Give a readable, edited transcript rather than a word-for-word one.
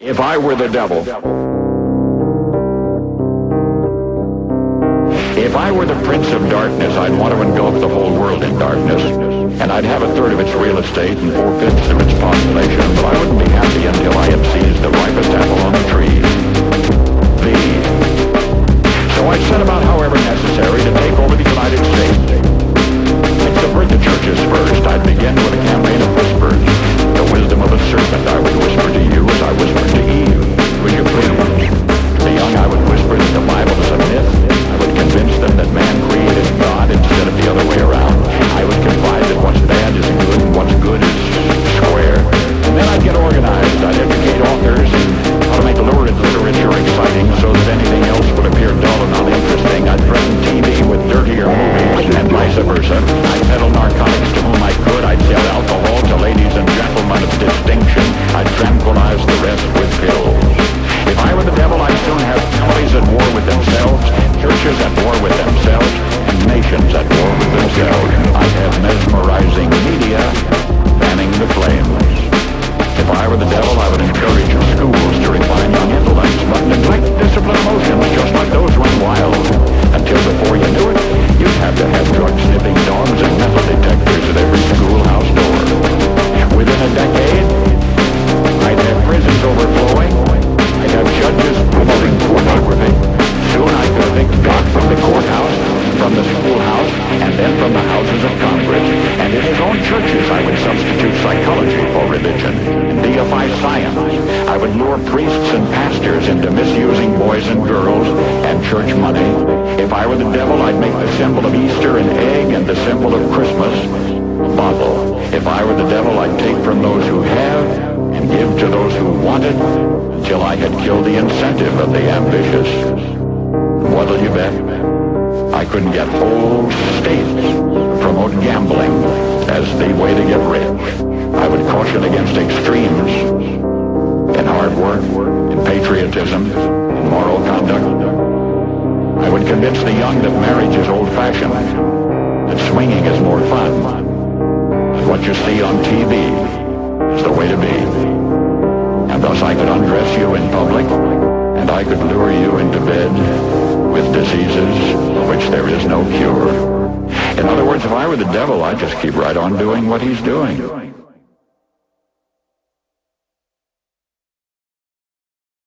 If I were the devil, if I were the prince of darkness, I'd want to engulf the whole world in darkness, and I'd have a third of its real estate and 4/5 of its population, but I wouldn't be happy until I had seized the ripest apple on the tree. So I'd set about, however necessary, to take over the United States. I'd subvert the churches first. I'd begin with a campaign of whispers. The wisdom of a serpent I would whisper to you as I whispered to Eve. Would you please? To the young I would whisper that the Bible is a myth. I would convince them that man created God instead of the other way around. I would confide that what's bad is good and what's good is square. And then I'd get organized. I'd educate authors in how to make lurid literature exciting so that anything else would appear dull and uninteresting. I'd threaten TV with dirtier movies and vice versa. I'd peddle narcotics to whom I could. I'd sell alcohol to ladies and gentlemen of distinction. I'd tranquilize the rest with pills. If I were the devil, I'd soon have families at war with themselves, churches at war with themselves, and nations at war with themselves. I'd have mesmerizing media fanning the flames. If I were the devil, I would encourage schools to refine young intellects, but neglect disciplined emotions just like those run wild. Until before you knew it, you'd have to have drug-sniffing dogs and metal detectors at every schoolhouse door. Within a decade, I'd have prisons overflowing. I'd have judges promoting pornography. Soon I'd evict God from the courthouse, from the schoolhouse, and then from the houses of Congress. And in his own churches, I would substitute psychology for religion, and deify science. I would lure priests and pastors into misusing boys and girls and church money. If I were the devil, I'd make the symbol of Easter an egg and the symbol of Christmas a bottle. If I were the devil, I'd take from those who have and give to those who want it until I had killed the incentive of the ambitious. What'll you bet? I couldn't get whole states to promote gambling as the way to get rich. I would caution against extremes in hard work, in patriotism, in moral conduct. I would convince the young that marriage is old-fashioned, that swinging is more fun, that what you see on TV is the way to be. And thus I could undress you in public, and I could lure you into bed with diseases for which there is no cure. In other words, if I were the devil, I'd just keep right on doing what he's doing.